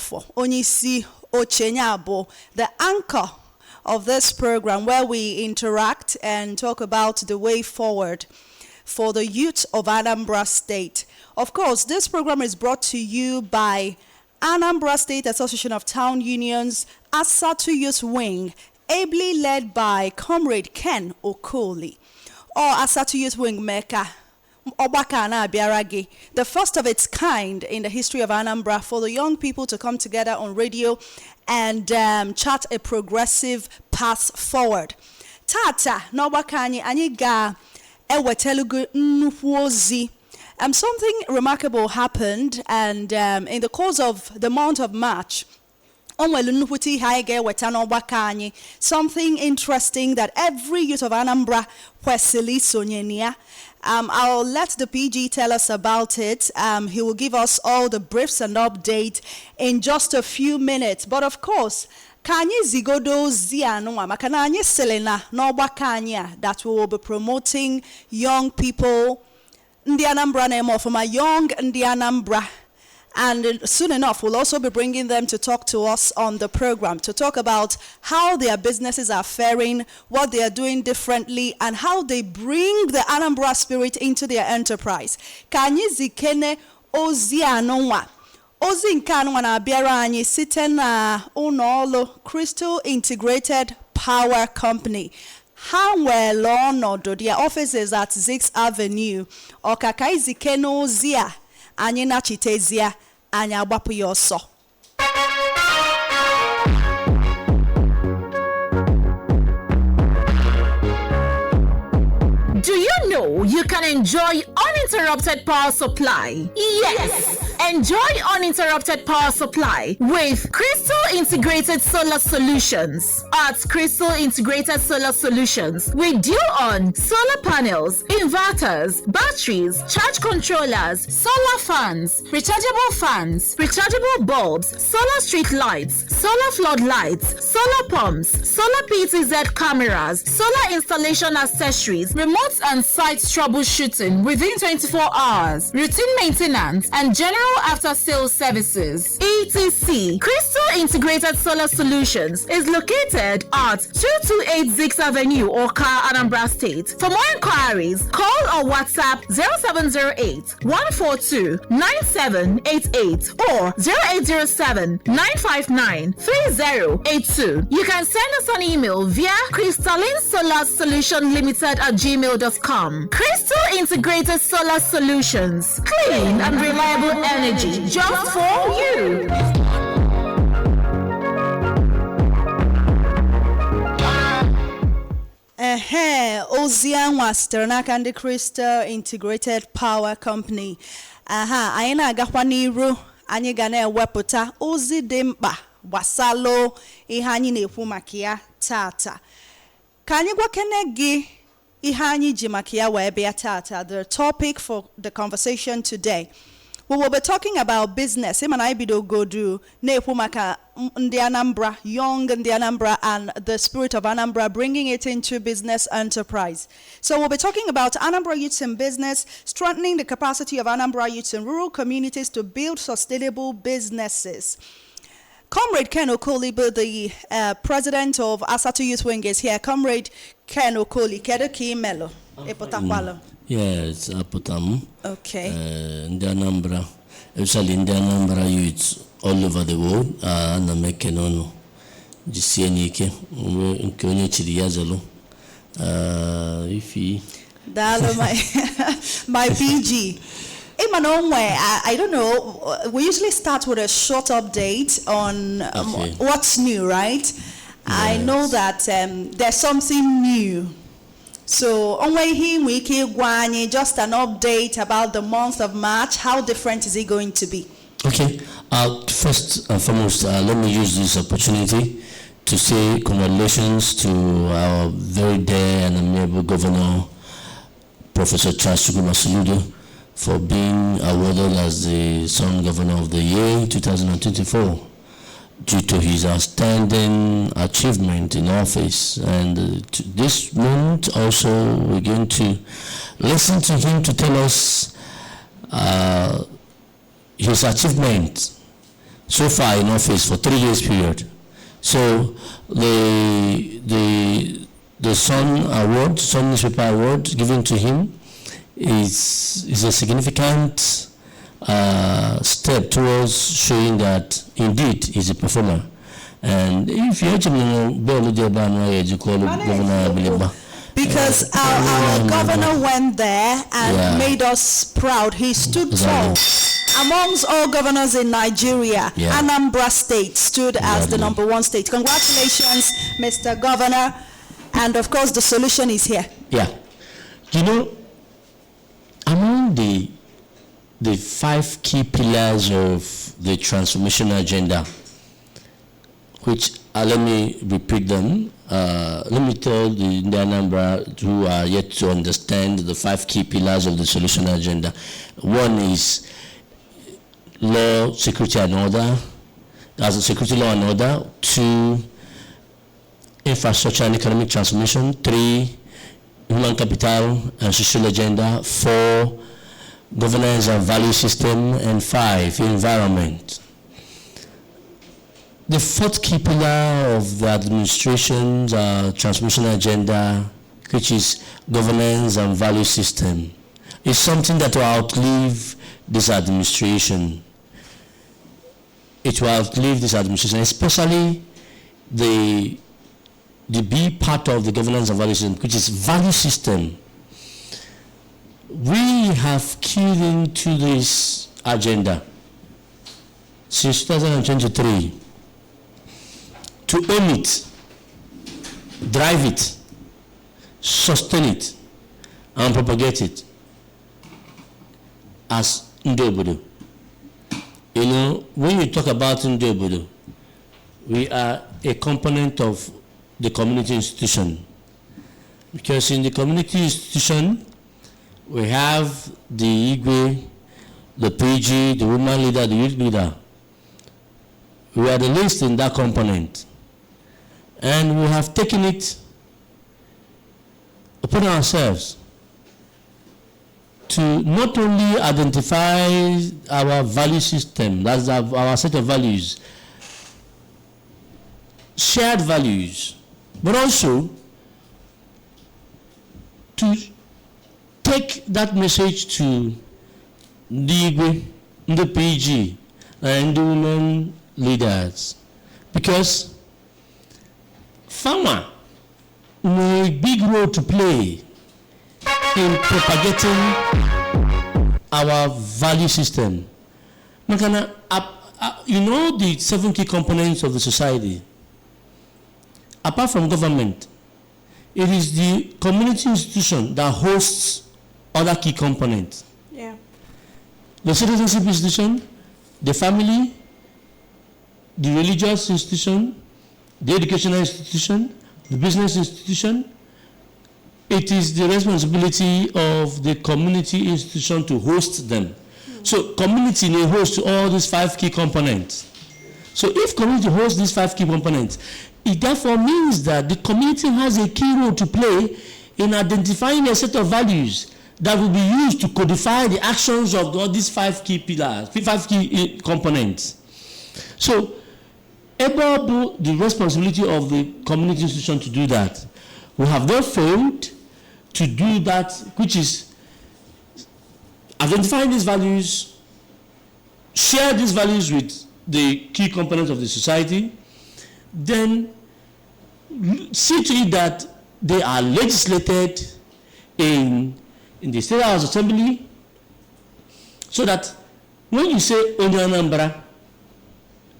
Okafo, Onyisi Ochenyabo, the anchor of this program where we interact and talk about the way forward for the youth of Anambra State. Of course, this program is brought to you by Anambra State Association of Town Unions, Asatu Youth Wing, ably led by Comrade Ken Okoli, or Asatu Youth Wing Mecca. The first of its kind in the history of Anambra for the young people to come together on radio and chart a progressive path forward. Tata, Nobakani, Aniga, Ewe Telugu Nupwozi. Something remarkable happened, and in the course of the month of March, something interesting that every youth of Anambra I'll let the PG tell us about it. He will give us all the briefs and update in just a few minutes. But of course, Kanye Zigodo Zianwa Makananye Selena Noba Kanya that we will be promoting young people Ndi Anambra name of my young Ndi Anambra. And soon enough, we'll also be bringing them to talk to us on the program, to talk about how their businesses are faring, what they are doing differently, and how they bring the Anambra spirit into their enterprise. Kanyi zikene ozi anonwa. Ozi nke anonwa na abịara anyị site na ụlọọrụ Crystal Integrated Power Company. Ha nwere ọnọdụ, their office is at 6th Avenue. Ọkaka izikene ozi a anyị nachitezia anyị agbapụ ya ọsọ. Do you know you can enjoy uninterrupted power supply? Yes! Enjoy uninterrupted power supply with Crystal Integrated Solar Solutions. At Crystal Integrated Solar Solutions, we deal on solar panels, inverters, batteries, charge controllers, solar fans, rechargeable bulbs, solar street lights, solar floodlights, solar pumps, solar PTZ cameras, solar installation accessories, remote and site troubleshooting within 24 hours, routine maintenance, and general after-sales services, etc. Crystal Integrated Solar Solutions is located at 2286 Avenue, Oka, Anambra State. For more inquiries, call or WhatsApp 0708 142 9788 or 0807 959 3082. You can send us an email via crystallinesolarsolutionlimited@gmail.com. Crystal Integrated Solar Solutions, clean and reliable energy just for you. Ozianwa Sternaka and the Crystal Integrated Power Company. Anyị na-agakwa n'iru, anyị ga na-ewepụta ozi dị mkpa gbasalo ihe anyị na-ekwu maka ya tata. Ka anyị gwakene gị ihe anyị ji maka ya wee bịa tata. The topic for the conversation today. We will be talking about business. Him and I bido go do na-ekwu maka Ndi Anambra, young Ndi Anambra, and the spirit of Anambra, bringing it into business enterprise. So we'll be talking about Anambra youths in business, strengthening the capacity of Anambra youths in rural communities to build sustainable businesses. Comrade Ken Okoli, the president of Asatu Youth Wing, is here. Comrade Ken Okoli, kedu ki melo? Yes, Apotam. Okay. Ndi Anambra, especially Ndi Anambra youths all over the world, na mekenono. Jisienike, nke onye chiri yazelo. Ifi. Dalo my PG. I don't know. We usually start with a short update on what's new, right? Yes. I know that there's something new. So, just an update about the month of March. How different is it going to be? Okay. First and foremost, let me use this opportunity to say congratulations to our very dear and amiable Governor, Professor Charles Chukwuma, for being awarded as the Son Governor of the Year 2024 due to his outstanding achievement in office. And this month also we're going to listen to him to tell us his achievement so far in office for 3 years period. So the Sun Newspaper Award given to him is a significant step towards showing that indeed he's a performer. And if you because our governor went there and made us proud. He stood tall. Amongst all governors in Nigeria, Anambra State stood as the #1 state. Congratulations, Mr. Governor. And of course, the solution is here. Yeah. You know, among the 5 key pillars of the transformation agenda, which let me repeat them. Let me tell the Anambra who are yet to understand the 5 key pillars of the solution agenda. One is law, security and order. That's a security, law and order. 2, infrastructure and economic transformation. 3, human capital and social agenda. 4, governance and value system. And 5, environment. The 4th key pillar of the administration's transformation agenda, which is governance and value system, is something that will outlive this administration. It will outlive this administration, especially the B part of the governance and value system, which is value system. We have keyed into this agenda since 2023 to own it, drive it, sustain it, and propagate it as Ndobodo. You know, when you talk about Ndobodo, we are a component of the community institution. Because in the community institution, we have the Igwe, the PG, the woman leader, the youth leader. We are the least in that component. And we have taken it upon ourselves to not only identify our value system, that's our set of values, shared values, but also to take that message to the Igwe, the PG, and the women leaders. Because farmer has a big role to play in propagating our value system. You know the 7 key components of the society. Apart from government, it is the community institution that hosts other key components. Yeah. The citizenship institution, the family, the religious institution, the educational institution, the business institution. It is the responsibility of the community institution to host them. So community may host all these 5 key components. So if community hosts these 5 key components, it therefore means that the community has a key role to play in identifying a set of values that will be used to codify the actions of all these 5 key pillars, 5 key components. So above the responsibility of the community institution to do that, we have not failed to do that, which is identifying these values, share these values with the key components of the society, then see to it that they are legislated in the State House Assembly, so that when you say Anambra,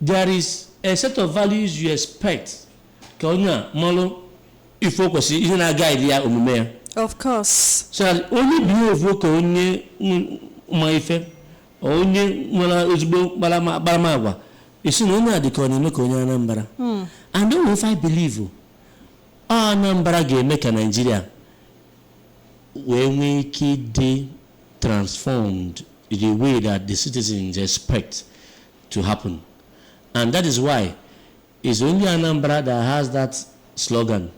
there is a set of values you expect. Of course. So only behave onye maife onye nwala ozugbo baramagwa isi na onye adịka ọ na-eme ka onye Anambra. And don't know if I believe Anambra ga-eme ka Nigeria wee nwee ike dị transformed in the way that the citizens expect to happen. And that is why it's only Anambra that has that slogan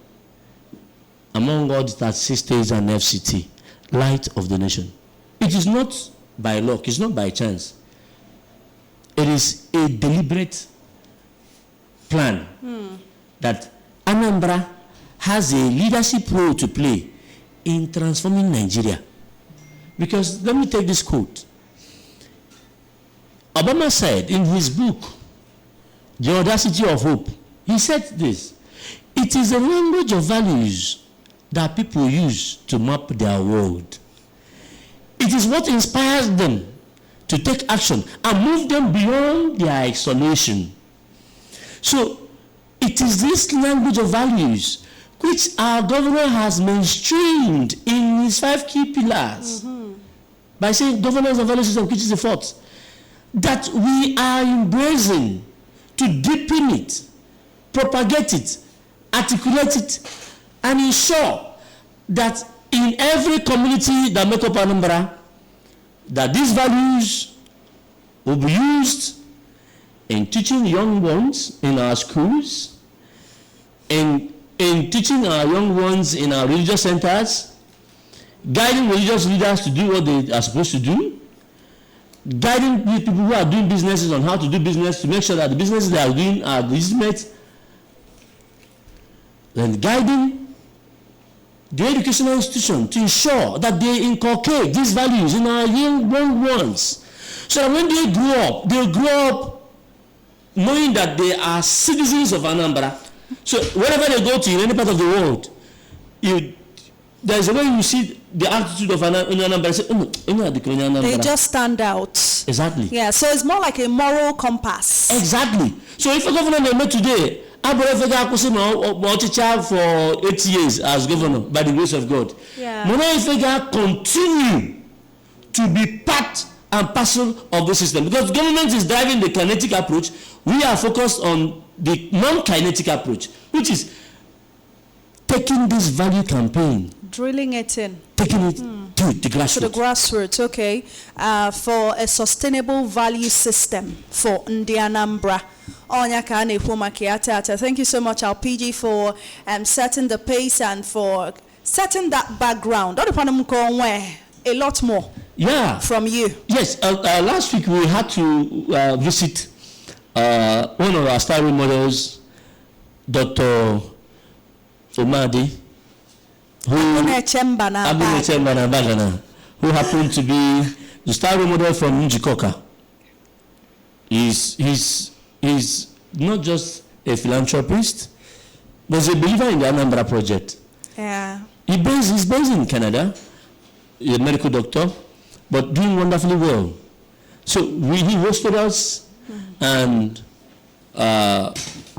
among all the 36 states and FCT, light of the nation. It is not by luck, it's not by chance. It is a deliberate plan that Anambra has a leadership role to play in transforming Nigeria. Because let me take this quote. Obama said in his book, The Audacity of Hope, he said this: it is the language of values that people use to map their world. It is what inspires them to take action and move them beyond their isolation. So it is this language of values which our governor has mainstreamed in his 5 key pillars by saying governance and value system, which is the 4th, that we are embracing to deepen it, propagate it, articulate it, and ensure that in every community that make up Anambra, that these values will be used in teaching young ones in our schools, in teaching our young ones in our religious centers, guiding religious leaders to do what they are supposed to do, guiding the people who are doing businesses on how to do business to make sure that the businesses they are doing are legitimate, and guiding the educational institution to ensure that they inculcate these values in our young ones, so that when they grow up knowing that they are citizens of Anambra. So wherever they go to in any part of the world, there is a way you see the attitude of Anambra. Say, they just stand out. Exactly. Yeah, so it's more like a moral compass. Exactly. So if a governor met today, for 8 years as governor by the grace of God, continue to be part and parcel of the system, because government is driving the kinetic approach. We are focused on the non-kinetic approach, which is taking this value campaign, drilling it in, taking it to the grassroots. To the grassroots, okay. For a sustainable value system for Anambra. Thank you so much, LPG, for setting the pace and for setting that background. A lot more from you. Yes, last week we had to visit one of our star role models, Dr. Omadi, who happened to be the star role model from Njikoka. He's not just a philanthropist, but he's a believer in the Anambra project. Yeah. He's based in Canada, a medical doctor, but doing wonderfully well. So he hosted us, and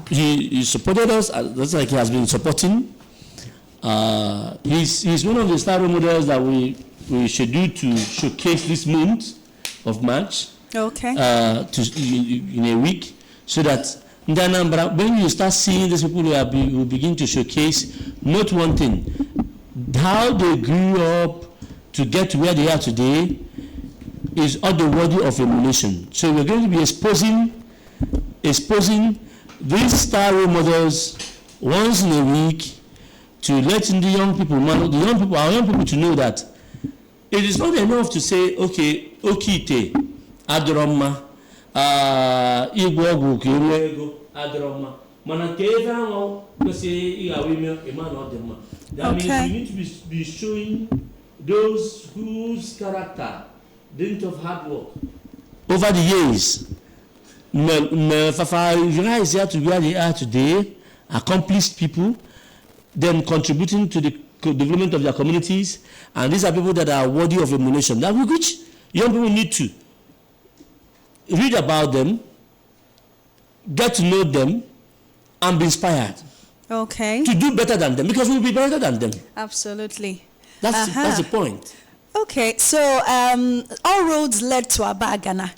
he supported us. That's like he has been supporting. He's one of the star role models that we scheduled to showcase this month of March. Okay. In a week, so that in Anambra, when you start seeing these people who begin to showcase, note one thing: how they grew up to get to where they are today is other worthy of emulation. So we're going to be exposing these star role models once in a week to letting the young people, our young people, to know that it is not enough to say, okay, okite, adroma, igwogu, kirego, adroma. That means we need to be showing those whose character didn't have hard work over the years. Is here to where they are today, accomplished people, them contributing to the development of their communities, and these are people that are worthy of emulation. That which young people need to read about them, get to know them, and be inspired. Okay. To do better than them, because we'll be better than them. Absolutely. That's the point. Okay, so all roads led to Abagana,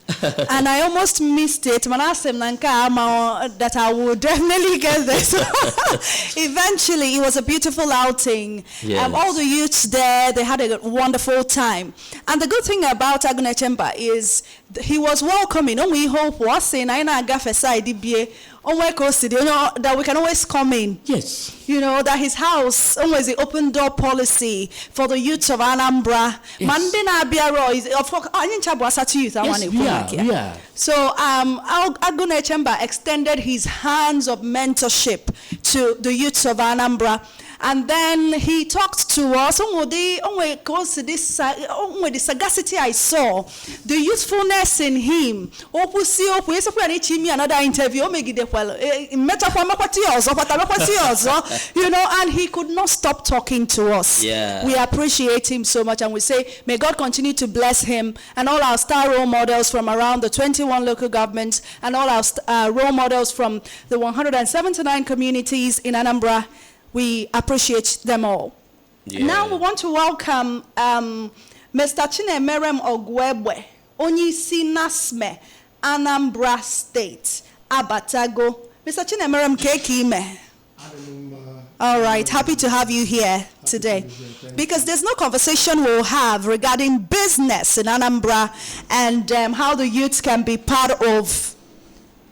and I almost missed it. That I would definitely get there. So eventually, it was a beautiful outing. Yes. All the youths there, they had a wonderful time. And the good thing about Aguna Chamber is he was welcoming. We hope was saying that we can always come in. Yes. You know, that his house always the open door policy for the youths of Anambra. Yes. Of course, asatu youth. Yes, we are. So Agune Chamber extended his hands of mentorship to the youths of Anambra. And then he talked to us with the sagacity I saw, the youthfulness in him. Another interview, you know, and he could not stop talking to us. Yeah. We appreciate him so much, and we say, may God continue to bless him and all our star role models from around the 21 local governments and all our role models from the 179 communities in Anambra. We appreciate them all. Yeah. Now we want to welcome Mr. Chinemerem Ogwebwe, Onyisi Nasme, Anambra State, Abatago. Mr. Chinemerem Kekime. All right, happy to have you here today. Because there's no conversation we'll have regarding business in Anambra and how the youths can be part of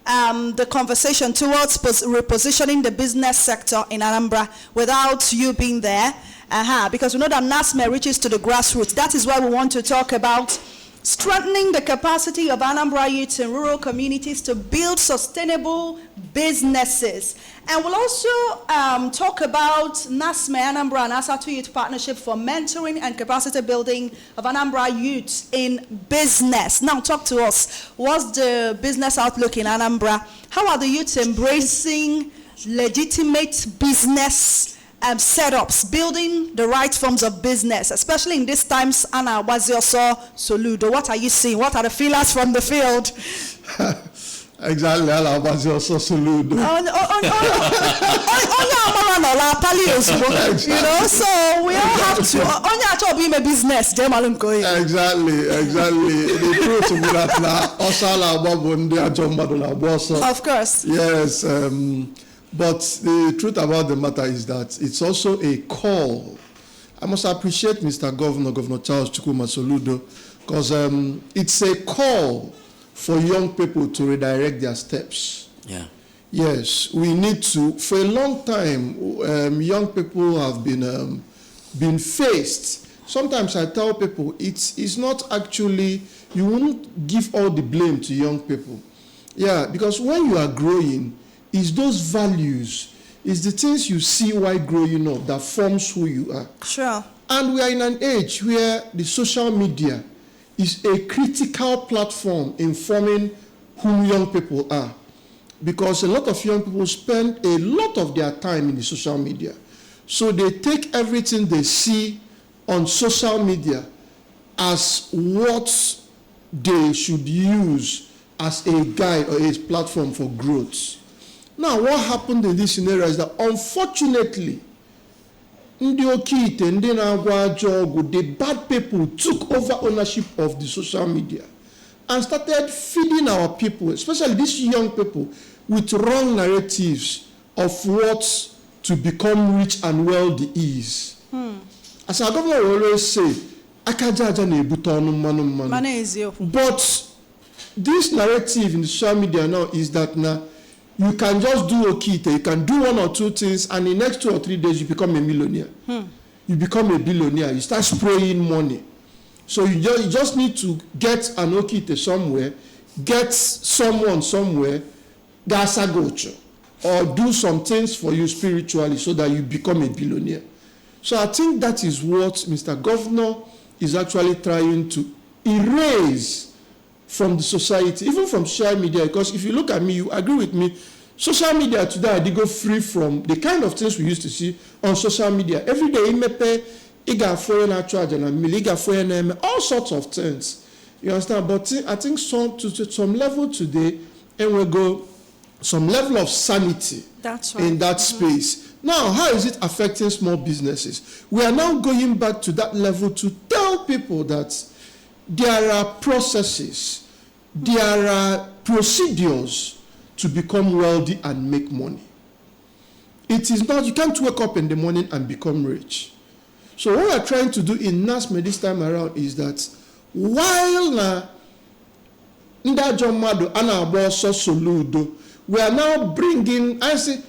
the conversation towards repositioning the business sector in Anambra without you being there. Because we know that NASME reaches to the grassroots. That is why we want to talk about strengthening the capacity of Anambra youths in rural communities to build sustainable businesses. And we'll also talk about NASME, Anambra and asatu Youth Partnership for mentoring and capacity building of Anambra youths in business. Now talk to us. What's the business outlook in Anambra? How are the youths embracing legitimate business setups, building the right forms of business, especially in these times? Anna Wazioso Soludo, what are you seeing? What are the feelers from the field? Exactly, Anna Wazioso Soludo. You know, so we all have to. Be a business. Exactly. The truth is that of course. Yes. But the truth about the matter is that it's also a call. I must appreciate Mr. Governor Charles Chukwuma Soludo, because it's a call for young people to redirect their steps. Yeah. Yes, we need to. For a long time, young people have been faced. Sometimes I tell people it's not actually, you won't give all the blame to young people. Yeah, because when you are growing, it's those values, it's the things you see while growing up that forms who you are. Sure. And we are in an age where the social media is a critical platform in forming who young people are. Because a lot of young people spend a lot of their time in the social media. So they take everything they see on social media as what they should use as a guide or a platform for growth. Now, what happened in this scenario is that, unfortunately, the bad people took over ownership of the social media and started feeding our people, especially these young people, with wrong narratives of what to become rich and wealthy is. As our governor will always say, but this narrative in the social media now is that now, you can just do okite, you can do one or two things, and in the next 2 or 3 days, you become a millionaire. You become a billionaire, you start spraying money. So you just need to get an okite somewhere, get someone somewhere, gasagocho, or do some things for you spiritually so that you become a billionaire. So I think that is what Mr. Governor is actually trying to erase from the society, even from social media, because if you look at me, you agree with me, social media today, they go free from the kind of things we used to see on social media. Every day, all sorts of things. You understand? But I think to some level today, and we go some level of sanity. That's right. In that space. Now, how is it affecting small businesses? We are now going back to that level to tell people that there are processes, there are procedures to become wealthy and make money. It is not, you can't wake up in the morning and become rich. So what we're trying to do in NASME this time around is that while ndị ajọ mmadụ a na-agba ọsọ soludo. We are now bringing, I say,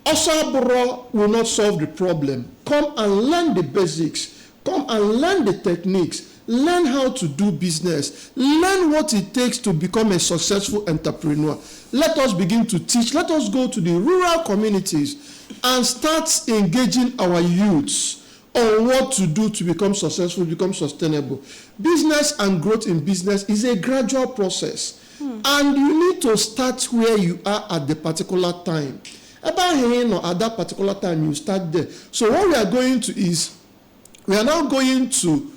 Osaburo will not solve the problem. Come and learn the basics. Come and learn the techniques. Learn how to do business. Learn what it takes to become a successful entrepreneur. Let us begin to teach. Let us go to the rural communities and start engaging our youths on what to do to become successful, become sustainable. Business and growth in business is a gradual process. And you need to start where you are at the particular time. About here, at that particular time, you start there. So what we are going to is, we are now going to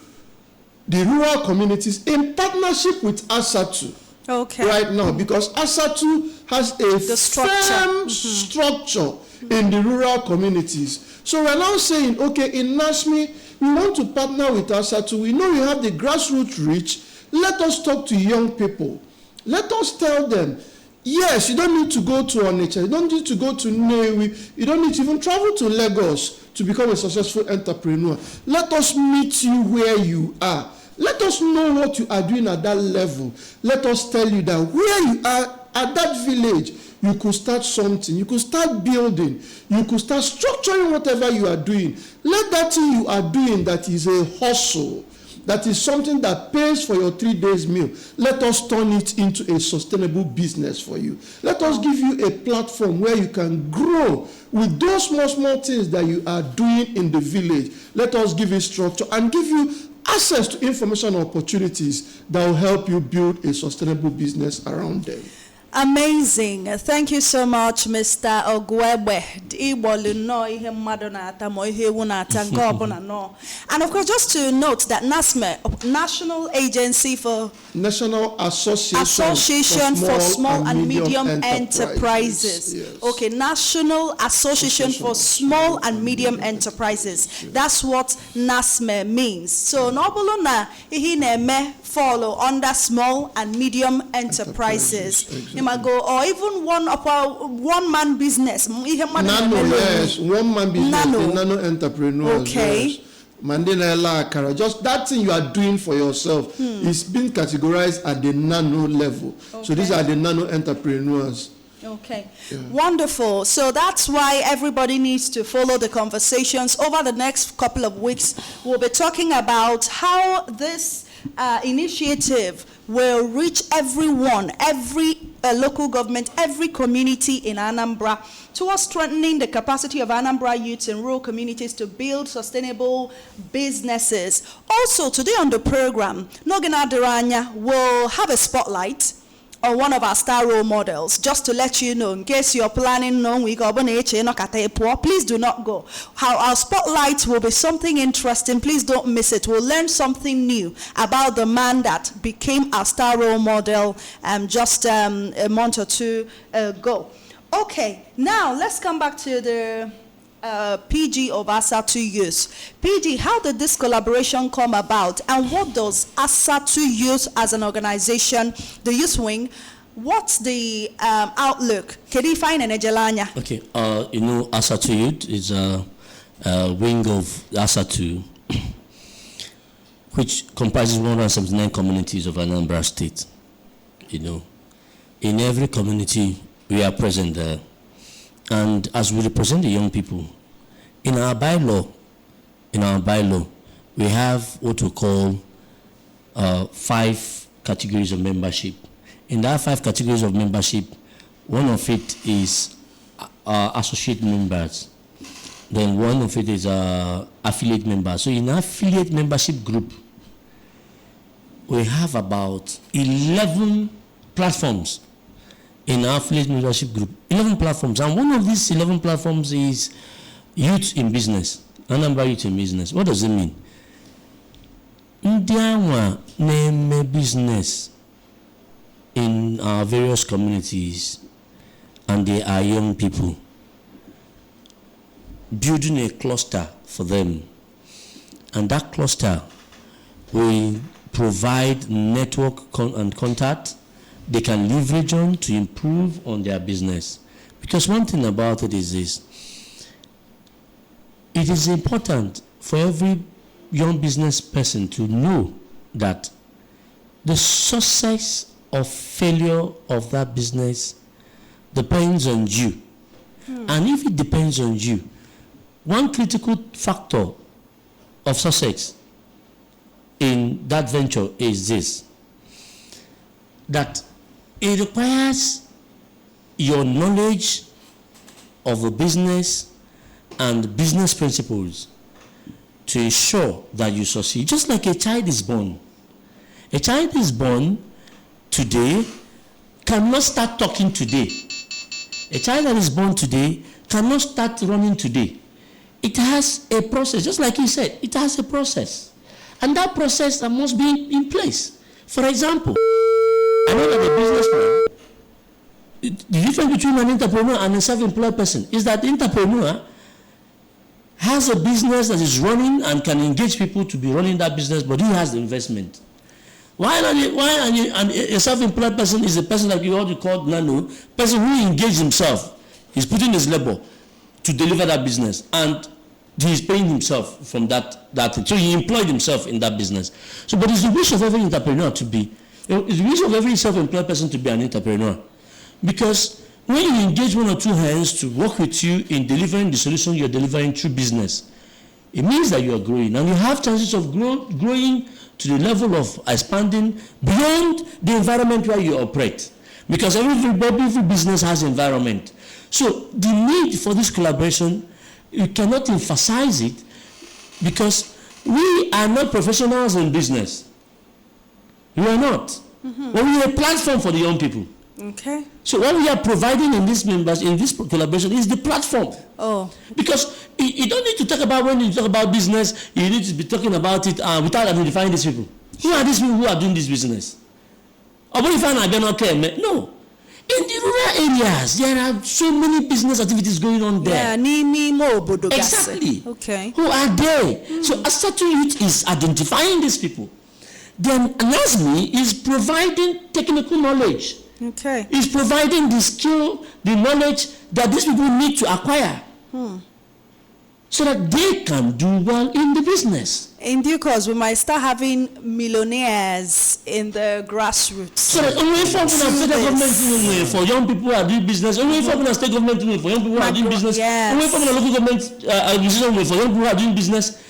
the rural communities in partnership with Asatu. Okay. Right now, because Asatu has a firm structure in the rural communities. So we are now saying, okay, in NASMI, we want to partner with Asatu. We know we have the grassroots reach. Let us talk to young people. Let us tell them, yes, you don't need to go to Onitsha, you don't need to go to Nnewi, you don't need to even travel to Lagos to become a successful entrepreneur. Let us meet you where you are. Let us know what you are doing at that level. Let us tell you that where you are at that village, you could start something, you could start building, you could start structuring whatever you are doing. Let that thing you are doing that is a hustle, that is something that pays for your 3 days meal, let us turn it into a sustainable business for you. Let us give you a platform where you can grow with those small things that you are doing in the village. Let us give it structure and give you access to information opportunities that will help you build a sustainable business around them. Amazing. Thank you so much, Mr. Ogwebe. And of course, just to note that NASME, National Agency for National Association for Small and Medium Enterprises. Yes. Okay, National Association for Small and Medium Enterprises. That's what NASME means. So, Nobolona, me follow under small and medium enterprises. Go, or even one man business. Nano, yes, one man business, nano entrepreneurs. Okay. Yes. Mandela Kara, just that thing you are doing for yourself is being categorized at the nano level. Okay. So these are the nano entrepreneurs. Okay, wonderful. So that's why everybody needs to follow the conversations. Over the next couple of weeks, we'll be talking about how this initiative will reach everyone, every local government, every community in Anambra, towards strengthening the capacity of Anambra youths in rural communities to build sustainable businesses. Also, today on the program, Nogina Deranya will have a spotlight on one of our star role models, just to let you know, in case you're planning please do not go. How our spotlight will be something interesting. Please don't miss it. We'll learn something new about the man that became our star role model just a month or two ago. Okay, now let's come back to the PG of Asatu Youth. PG, how did this collaboration come about, and what does Asatu Youth as an organization, the youth wing, what's the outlook? Can you find an Ejelanya? Okay, Asatu Youth is a wing of Asatu, which comprises 179 communities of Anambra State. In every community we are present there. And as we represent the young people, in our bylaw, we have what we call 5 categories of membership. In that 5 categories of membership, one of it is associate members. Then one of it is affiliate members. So in our affiliate membership group, we have about 11 platforms. In our affiliate membership group, 11 platforms, and one of these 11 platforms is Youth in Business, Anambra Youth in Business. What does it mean? Ndiawa name business in our various communities, and they are young people, building a cluster for them, and that cluster will provide network and contact they can leverage on to improve on their business. Because one thing about it is this: it is important for every young business person to know that the success of failure of that business depends on you. And if it depends on you, one critical factor of success in that venture is this, that it requires your knowledge of the business and business principles to ensure that you succeed. Just like a child is born. A child is born today cannot start talking today. A child that is born today cannot start running today. It has a process, just like he said, it has a process. And that process must be in place. For example, I know that a businessman, the difference between an entrepreneur and a self-employed person is that the entrepreneur has a business that is running and can engage people to be running that business, but he has the investment. A self-employed person is a person like what you call nano, person who engages himself. He's putting his labor to deliver that business, and he is paying himself from that thing. So he employed himself in that business. So, but it's the wish of every entrepreneur to be, it's the wish of every self-employed person to be an entrepreneur. Because when you engage one or two hands to work with you in delivering the solution you're delivering through business, it means that you are growing, and you have chances of growing to the level of expanding beyond the environment where you operate. Because every business has environment. So the need for this collaboration, you cannot emphasize it, because we are not professionals in business. We are not. But we are a platform for the young people. Okay. So what we are providing in this members, in this collaboration, is the platform. Oh. Because you don't need to talk about, when you talk about business, you need to be talking about it without identifying these people. Who are these people who are doing this business? Or what if I not care? No. In the rural areas, there are so many business activities going on there. Yeah, exactly. Okay. Who are there? So asatu youth is identifying these people. Then NASME is providing technical knowledge. Okay. Is providing the skill, the knowledge that these people need to acquire, so that they can do well in the business. In due course, we might start having millionaires in the grassroots. So that only for state government for young people who are doing business, only for state government for young people who are doing business, only for local government for young people who are doing business,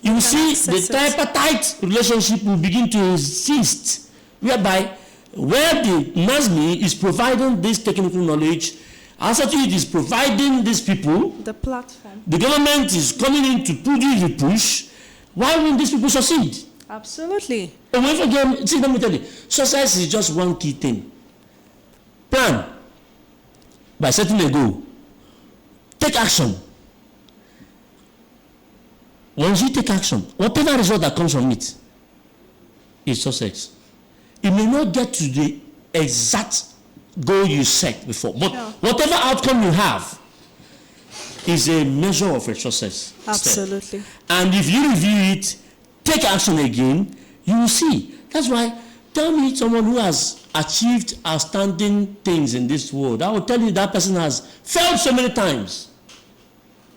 you will see the tripartite relationship will begin to exist, whereby where the NASME is providing this technical knowledge, asatu is providing these people, the platform. The government is coming in to put the push. Why won't these people succeed? Absolutely. And when again, see, let me tell you, success is just one key thing. Plan by setting a goal. Take action. Once you take action, whatever result that comes from it is success. It may not get to the exact goal you set before, but whatever outcome you have is a measure of a success. Absolutely. Step. And if you review it, take action again, you will see. That's why, tell me someone who has achieved outstanding things in this world. I will tell you that person has failed so many times.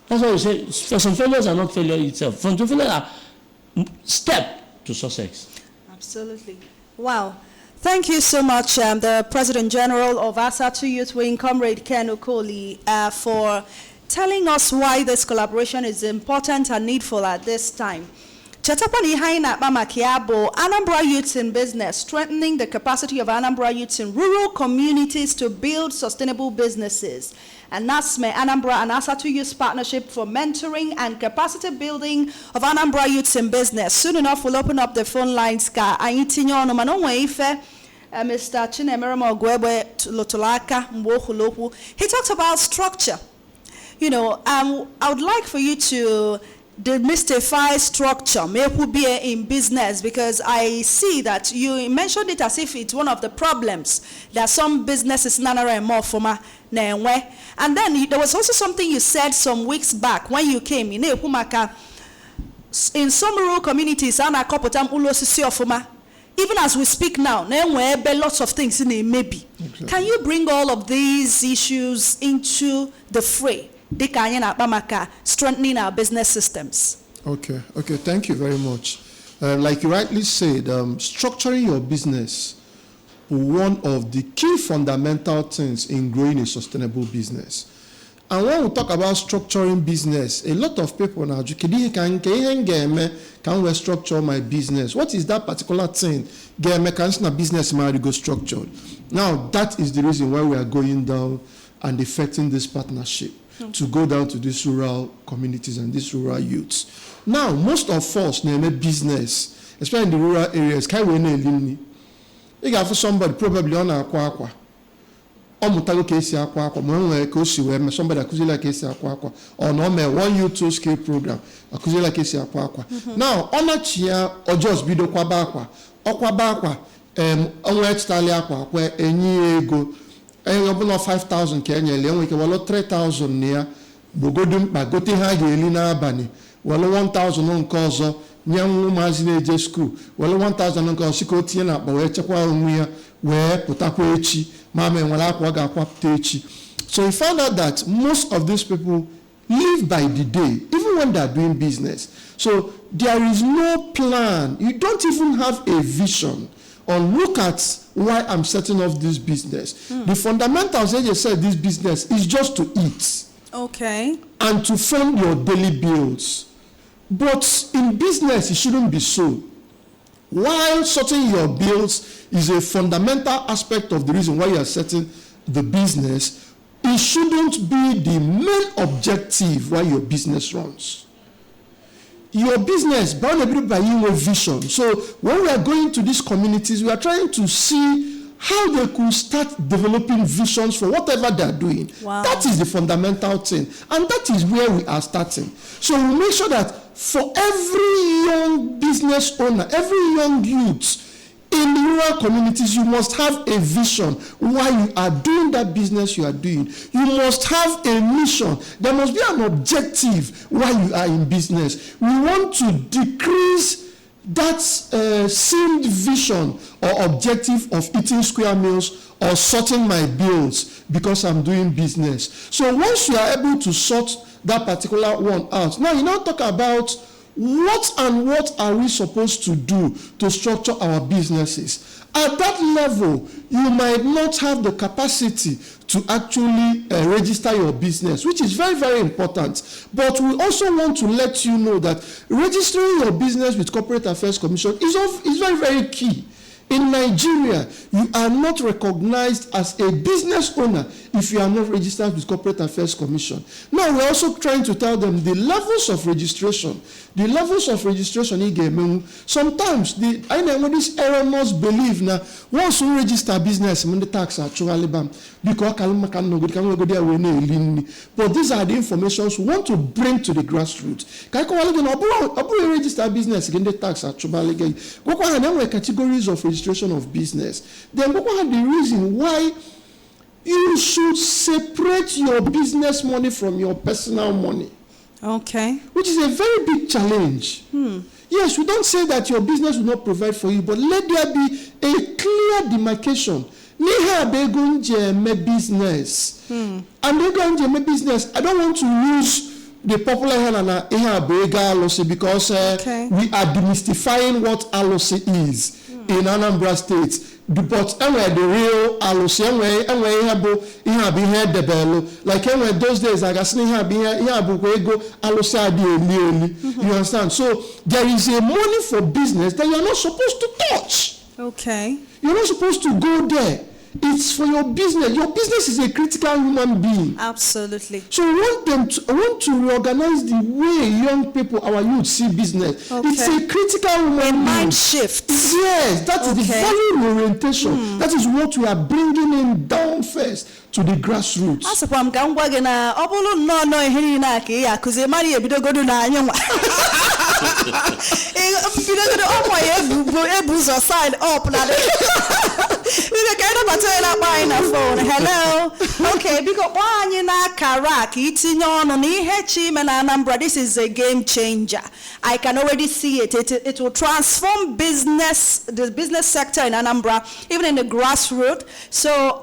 That's why you say, some failures are not failure itself. Some failures are step to success. Absolutely. Wow. Thank you so much, the President General of Asatu Youth Wing, Comrade Ken Okoli, for telling us why this collaboration is important and needful at this time. Chatapani Haina Mama Kiabo, Anambra Youths in Business, strengthening the capacity of Anambra youths in rural communities to build sustainable businesses. And NASME, Anambra and Asatu Youth Partnership for mentoring and capacity building of Anambra youths in business. Soon enough, we'll open up the phone lines. Mr. Chinemeremo Gwebe Lotolaka Mwohulopu. He talks about structure. You know, I would like for you to demystify structure, maybe in business, because I see that you mentioned it as if it's one of the problems that some businesses nanara and more former. And then there was also something you said some weeks back when you came in some rural communities, even as we speak now, lots of things in it maybe. Exactly. Can you bring all of these issues into the fray? Strengthening our business systems. Okay, thank you very much. Like you rightly said, structuring your business one of the key fundamental things in growing a sustainable business. And when we talk about structuring business, a lot of people now, can we structure my business? What is that particular thing? Can business go structured? Now, that is the reason why we are going down and effecting this partnership to go down to these rural communities and these rural youths. Now, most of us name a business, especially in the rural areas, you got for somebody probably on a aqua. Somebody or no me 1 U2 skill program now on a chia or just bido kwabakwa where any go 5,000 Kenya we can 3,000 near bogodum bagoti ha gelina bani 1,000 on cause nyam mazine school 1,000 on cause sikoti na ba we chekwa onwe where putakwa echi mama nwala akwa ga akwapụta echi. So we found out that most of these people live by the day, even when they are doing business. So there is no plan. You don't even have a vision or look at why I'm setting off this business. The fundamentals, as you said, this business is just to eat. Okay. And to fund your daily bills. But in business, it shouldn't be so. While sorting your bills is a fundamental aspect of the reason why you are setting the business, it shouldn't be the main objective why your business runs. Your business, bound by your vision. So when we are going to these communities, we are trying to see how they could start developing visions for whatever they are doing. Wow. That is the fundamental thing. And that is where we are starting. So we make sure that for every young business owner, every young youth in the rural communities, you must have a vision why you are doing that business you are doing. You must have a mission. There must be an objective why you are in business. We want to decrease that seemed vision or objective of eating square meals or sorting my bills because I'm doing business. So once you are able to sort that particular one out, now you now talk about what are we supposed to do to structure our businesses. At that level, you might not have the capacity to actually register your business, which is very, very important. But we also want to let you know that registering your business with Corporate Affairs Commission is very, very key. In Nigeria, you are not recognized as a business owner if you are not registered with Corporate Affairs Commission. Now, we're also trying to tell them the levels of registration. Sometimes, I know this erroneous belief now, once you register business, the tax actually because but these are the informations we want to bring to the grassroots. Register business again the tax actually categories of registration of business. Then what are the reason why you should separate your business money from your personal money? Okay. Which is a very big challenge. Yes, we don't say that your business will not provide for you, but let there be a clear demarcation. Business. And business. I don't want to use the popular because we are demystifying what alosi is in Anambra State. But the real alosi, like those days, I got you understand? So there is a money for business that you are not supposed to touch. Okay. You're not supposed to go there. It's for your business. Your business is a critical human being. Absolutely. So I want to reorganize the way young people, our youth, see business. Okay. It's a critical human being. Mind shift. Yes, that is the value orientation. That is what we are bringing in down first to the grassroots. Hello. Okay, because Anambra, this is a game changer. I can already see it. It will transform the business sector in Anambra, even in the grassroots. So,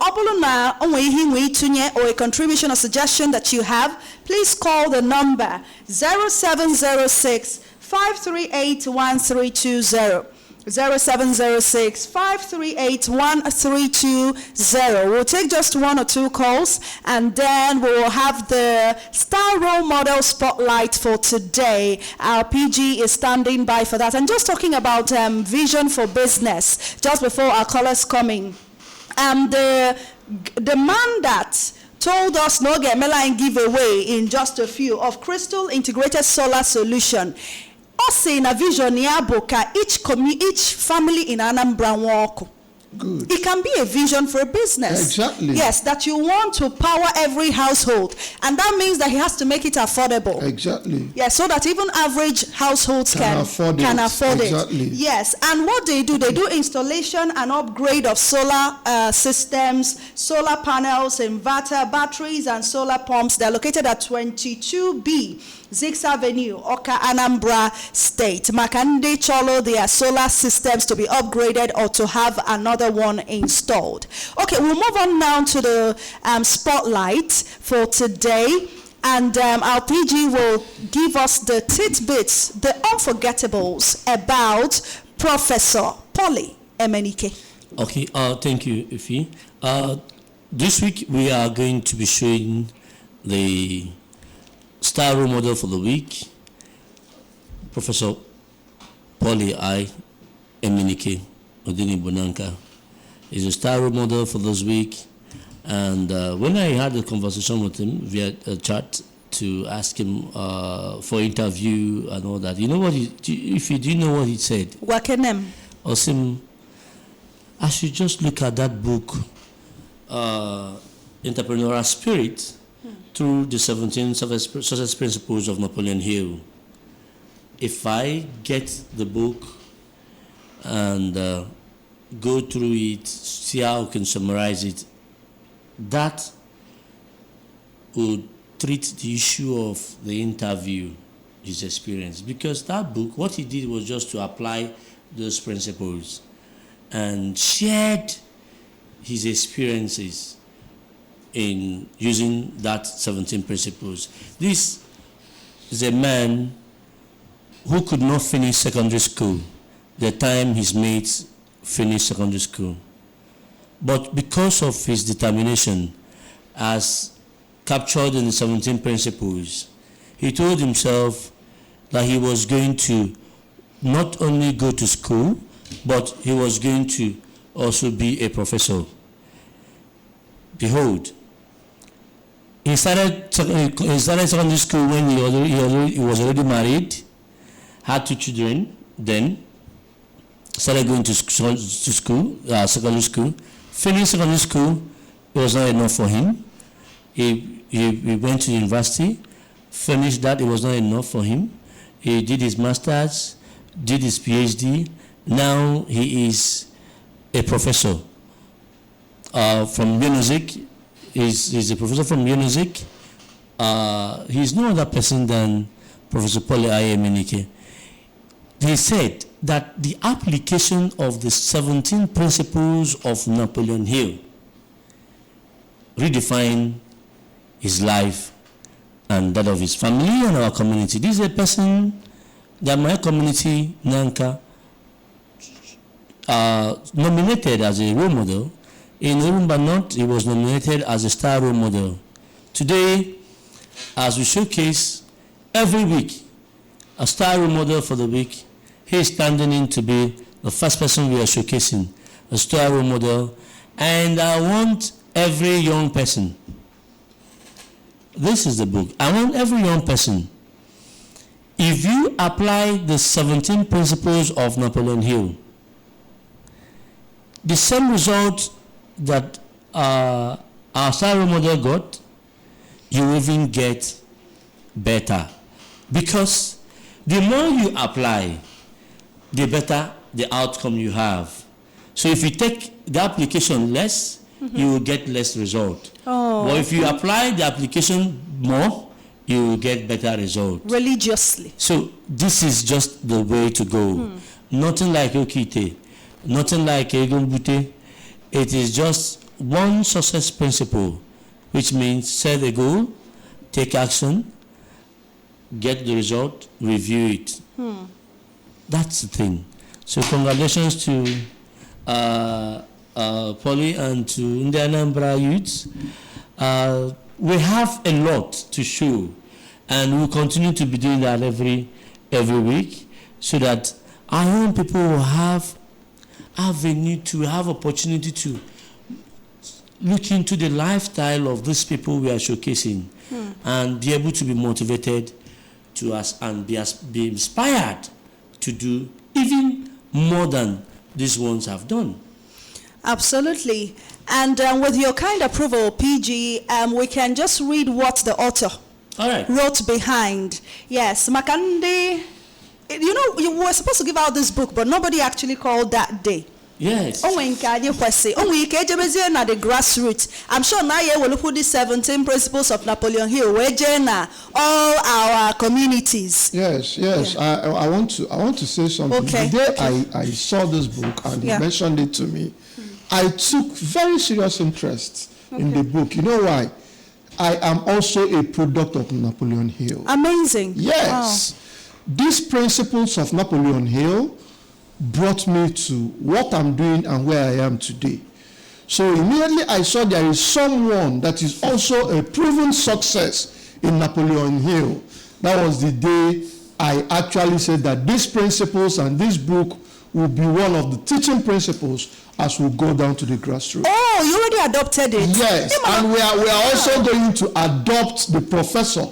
or a contribution or suggestion that you have, please call the number 0706 538 1320. 0706 538 1320. We'll take just one or two calls, and then we'll have the Star Role Model Spotlight for today. Our PG is standing by for that. And just talking about vision for business, just before our callers coming, the man that told us no get Meline giveaway in just a few of Crystal Integrated Solar Solution. Also in a vision boka each family in Anambra walk. Good. It can be a vision for a business. Exactly. Yes, that you want to power every household. And that means that he has to make it affordable. Exactly. Yes, so that even average households can afford exactly. it. Yes, and what they do installation and upgrade of solar systems, solar panels, inverter, batteries, and solar pumps. They're located at 22B. Zix Avenue, Oka, Anambra State. Makande Cholo, their solar systems to be upgraded or to have another one installed. Okay, we'll move on now to the spotlight for today. And our PG will give us the tidbits, the unforgettables about Professor Polly Emenike. Okay, thank you, Ifi. This week we are going to be showing the Star Role Model for the week, Professor Polly Emenike Odini Bonanka is a Star Role Model for this week. And when I had a conversation with him via a chat to ask him for interview and all that, you know what do you know what he said? Wakenem. Osim, I should just look at that book, Entrepreneurial Spirit, through the 17 success principles of Napoleon Hill. If I get the book and go through it, see how I can summarize it, that would treat the issue of the interview, his experience. Because that book, what he did was just to apply those principles and shared his experiences in using that 17 principles. This is a man who could not finish secondary school the time his mates finished secondary school. But because of his determination, as captured in the 17 principles, he told himself that he was going to not only go to school, but he was going to also be a professor. Behold, he started secondary school when he was already married, had 2 children, then started going to school, secondary school. Finished secondary school, it was not enough for him. He went to university, finished that, it was not enough for him. He did his master's, did his PhD. Now he is a professor from UNIZIK. He's a professor from UNIZIK. He's no other person than Professor Polly Emenike. He said that the application of the 17 principles of Napoleon Hill redefined his life and that of his family and our community. This is a person that my community, Nanka, nominated as a role model. In Urumba North, he was nominated as a Star Role Model. Today, as we showcase every week, a Star Role Model for the week, he is standing in to be the first person we are showcasing, a Star Role Model. And I want every young person, this is the book, I want every young person, if you apply the 17 principles of Napoleon Hill, the same result that our Star Role Model got, you even get better. Because the more you apply, the better the outcome you have. So if you take the application less, you will get less result. But if you apply the application more, you will get better result. Religiously. So this is just the way to go. Nothing like Okite, nothing like Egumbute. It is just one success principle, which means set a goal, take action, get the result, review it. That's the thing. So congratulations to Polly and to the Anambra youths. We have a lot to show, and we'll continue to be doing that every week, so that our young people will have avenue to have opportunity to look into the lifestyle of these people we are showcasing, and be able to be motivated to us and be inspired to do even more than these ones have done. Absolutely. And with your kind approval, PG, we can just read what the author wrote behind. Yes, Makande, you know, you were supposed to give out this book, but nobody actually called that day. Yes. Oh, we can you say? Oh, we can at the grassroots. I'm sure now you will put the 17 principles of Napoleon Hill. Where Jenna, all our communities. Yes. Yeah. I want to say something. Okay. The day I saw this book and he mentioned it to me, I took very serious interest in the book. You know why? I am also a product of Napoleon Hill. Amazing. Yes. Wow. These principles of Napoleon Hill brought me to what I'm doing and where I am today. So immediately I saw there is someone that is also a proven success in Napoleon Hill. That was the day I actually said that these principles and this book will be one of the teaching principles as we go down to the grassroots. Oh, you already adopted it. Yes, and we are also going to adopt the professor.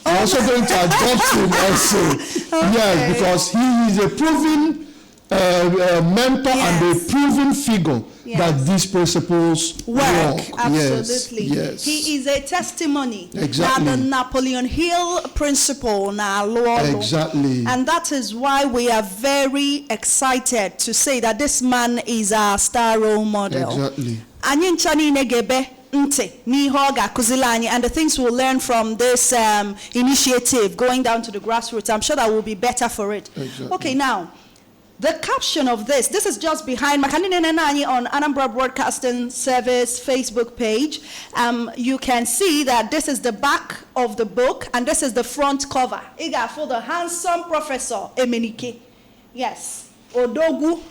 We're also going to adopt him also. Okay. Yes, because he is a proven mentor and a proven figure that these principles work. Absolutely. Yes. He is a testimony exactly. that the Napoleon Hill principle now. Exactly. And that is why we are very excited to say that this man is our star role model. Exactly. And the things we'll learn from this initiative going down to the grassroots, I'm sure that will be better for it. Exactly. Okay, now, the caption of this is just behind Makanine Nenani on Anambra Broadcasting Service Facebook page. You can see that this is the back of the book and this is the front cover. Iga for the handsome Professor Emenike. Yes, Odogu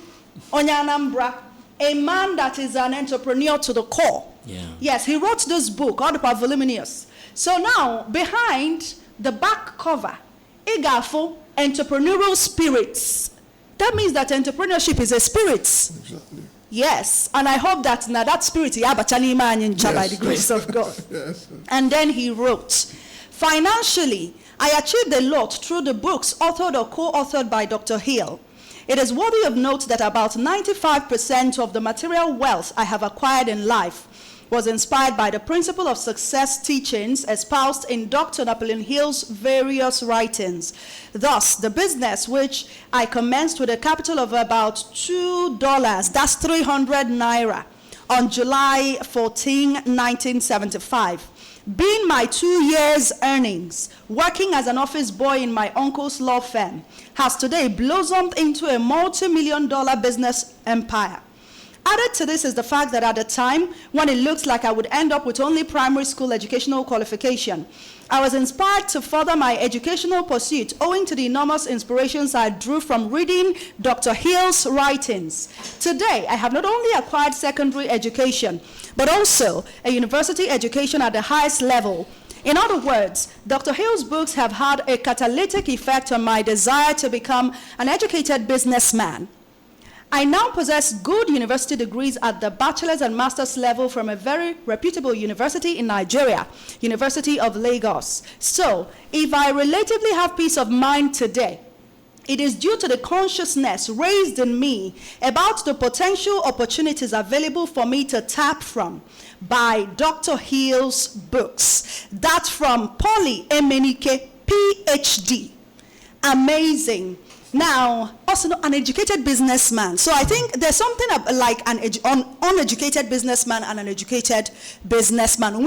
Onya Anambra, a man that is an entrepreneur to the core. Yeah. Yes, he wrote this book, all the voluminous. So now, behind the back cover, Iga for entrepreneurial spirits. That means that entrepreneurship is a spirit. Exactly. Yes, and I hope that now that spirit by the grace of God. Yes. And then he wrote, financially, I achieved a lot through the books authored or co-authored by Dr. Hill. It is worthy of note that about 95% of the material wealth I have acquired in life was inspired by the principle of success teachings espoused in Dr. Napoleon Hill's various writings. Thus, the business which I commenced with a capital of about $2, that's 300 naira, on July 14, 1975, being my 2 years' earnings, working as an office boy in my uncle's law firm, has today blossomed into a multi-million-dollar business empire. Added to this is the fact that at the time, when it looked like I would end up with only primary school educational qualification, I was inspired to further my educational pursuit owing to the enormous inspirations I drew from reading Dr. Hill's writings. Today, I have not only acquired secondary education, but also a university education at the highest level. In other words, Dr. Hill's books have had a catalytic effect on my desire to become an educated businessman. I now possess good university degrees at the bachelor's and master's level from a very reputable university in Nigeria, University of Lagos. So, if I relatively have peace of mind today, it is due to the consciousness raised in me about the potential opportunities available for me to tap from by Dr. Hill's books. That's from Polly Emenike, PhD. Amazing. Now, also an educated businessman. So I think there's something like an uneducated businessman and an educated businessman.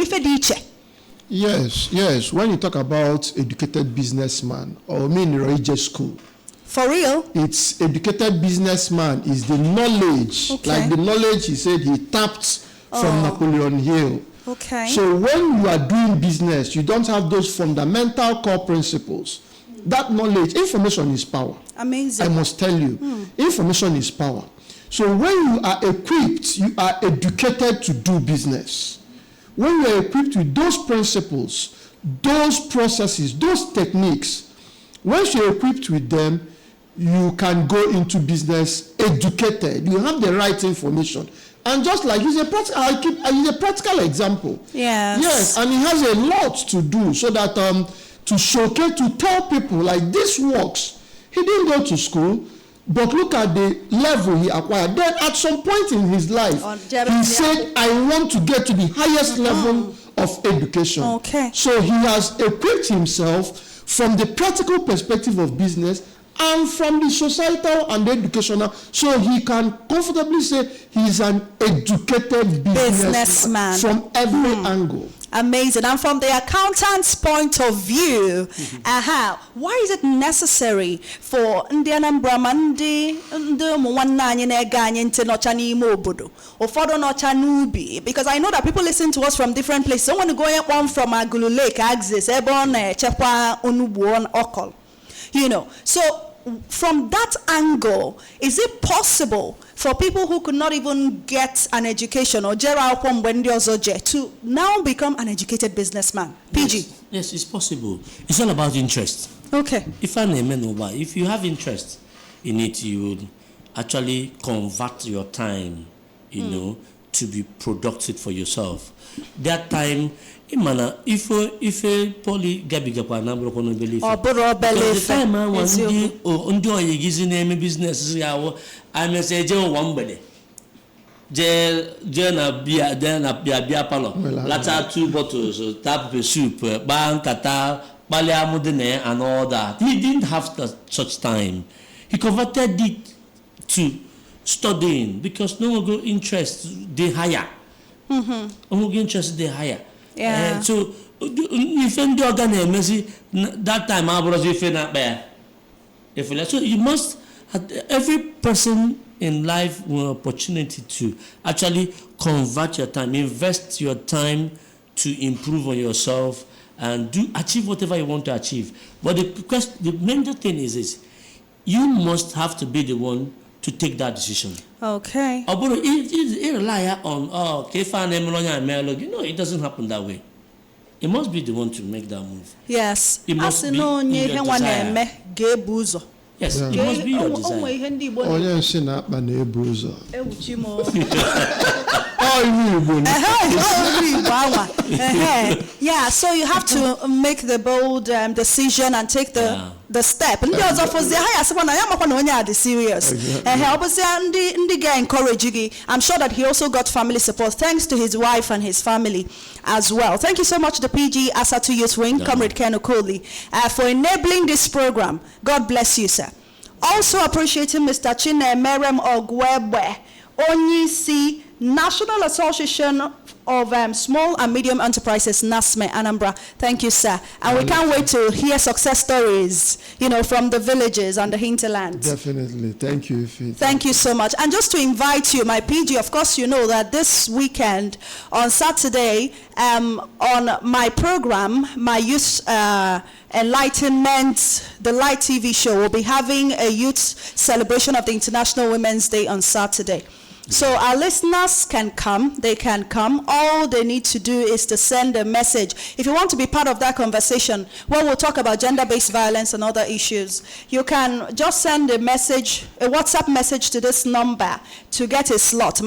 Yes. When you talk about educated businessman, or in school. For real? It's educated businessman is the knowledge, like the knowledge he said he tapped from Napoleon Hill. Okay. So when you are doing business, you don't have those fundamental core principles That knowledge, information is power. Amazing. I must tell you, information is power. So when you are equipped, you are educated to do business. When you are equipped with those principles, those processes, those techniques, once you're equipped with them, you can go into business educated. You have the right information. And just like he's a practical example. Yes, and he has a lot to do so that to showcase, to tell people like this works. He didn't go to school, but look at the level he acquired. Then at some point in his life, he said, I want to get to the highest level of education. Okay. So he has equipped himself from the practical perspective of business and from the societal and educational, so he can comfortably say he's an educated businessman from every angle. Amazing. And from the accountant's point of view, why is it necessary for ndị Anambra ndị ụmụ nwanne anyị na-ege anyị ntị n'ọcha n'ime obodo ụfọdụ n'ọcha n'ubi? Because I know that people listen to us from different places. Someone going one from Agulu Lake, Axis, ebe ọ na-echekwa onugbu ọkọl. You know, so from that angle, is it possible for people who could not even get an education or to now become an educated businessman? PG? Yes, it's possible. It's all about interest. Okay. If you have interest in it, you would actually convert your time, you know, to be productive for yourself. That time, if poly gabiga kwa Anambra kono believe. Because the time I want undo gizi name business yawo I may say je wambede. Je na bia palo. Lata 2 bottles tap soup, bankata, baliamudene and all that. He didn't have such time. He converted it to studying because no one go interest they higher. Interest they higher. Yeah. So if the organ that time I was if not there. So you must every person in life will opportunity to actually convert your time, invest your time to improve on yourself and achieve whatever you want to achieve. But the major thing is this: you must have to be the one to take that decision. Okay. But it rely on it doesn't happen that way. It must be the one to make that move. Yes. It must be your desire. Yes, it must be your desire. Yeah, so you have to make the bold decision and take the step. And serious. I'm sure that he also got family support thanks to his wife and his family as well. Thank you so much, the PG Asatu Youth Wing, Comrade Ken Okoli, for enabling this program. God bless you, sir. Also appreciating Mr. Chine Merem Ogwebwe, Onyisi, National Association of Small and Medium Enterprises, NASME, Anambra. Thank you, sir. And we can't wait to hear success stories, from the villages and the hinterlands. Definitely. Thank you, Ify. Thank you so much. And just to invite you, my PG, of course, you know that this weekend, on Saturday, on my program, my Youth Enlightenment, the Light TV show, will be having a youth celebration of the International Women's Day on Saturday. So our listeners can come, they can come. All they need to do is to send a message. If you want to be part of that conversation, where we'll talk about gender-based violence and other issues, you can just send a message, a WhatsApp message to this number to get a slot. So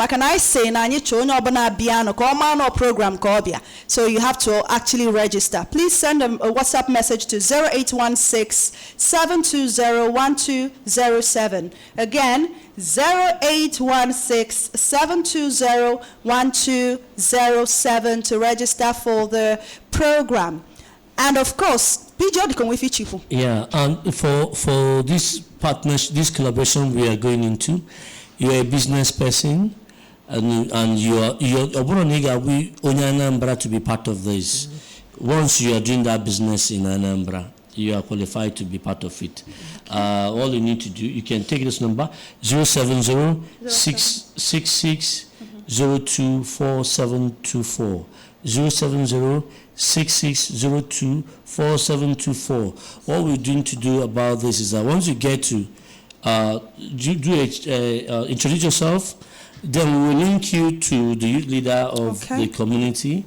you have to actually register. Please send a WhatsApp message to 0816-720-1207. Again, 0816-720-1207 to register for the program. And of course, yeah, and for this partnership, this collaboration we are going into, you are a business person and you are Anambra to be part of this. Once you are doing that business in Anambra, you are qualified to be part of it. All you need to do, you can take this number 070-666-024724. 070-6602-4724. What we're doing to do about this is that once you get to introduce yourself, then we will link you to the youth leader of the community.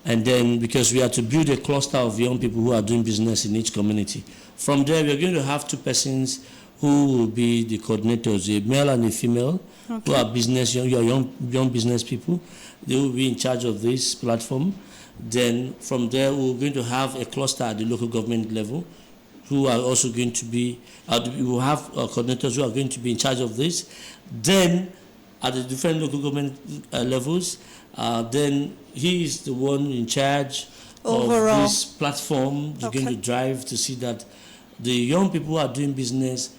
And then, because we have to build a cluster of young people who are doing business in each community. From there, we're going to have 2 persons who will be the coordinators, a male and a female, who are young business people. They will be in charge of this platform. Then from there, we're going to have a cluster at the local government level, who are also going to be, we will have coordinators who are going to be in charge of this. Then, at the different local government levels, then he is the one in charge of this platform. He's going to drive to see that the young people who are doing business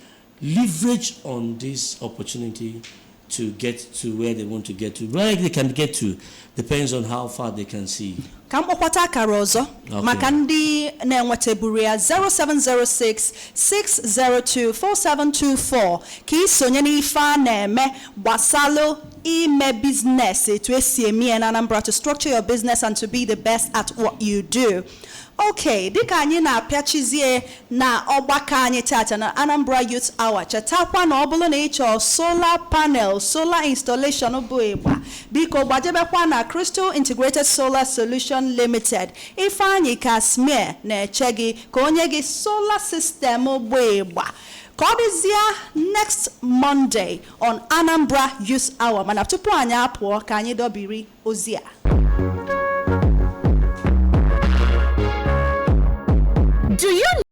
leverage on this opportunity to get to where they want to get to. Where they can get to depends on how far they can see. Ka mkpọkọta akara ọzọ maka ndị na-enweteburu ya 0706-602-4724 ka isonye n'ife a na-eme gbasalụ ime business etu esi eme ya na Anambra, to structure your business and to be the best at what you do. Okay, dịka anyị na-apịachizie na ọgbakọ anyị tata na Anambra Youth Hour, chetakwa na ọ bụrụ na ịchọ solar panel, solar installation bụ ịgba, biko gbajebekwa na Crystal Integrated Solar Solution Limited. Ifeanyi Kasmir na-eche gị ka onye gị solar system bụ ịgba. Kodizia next Monday on Anambra Youth Hour. Mana tupu anyị apụọ ka anyị dobiri ozi a.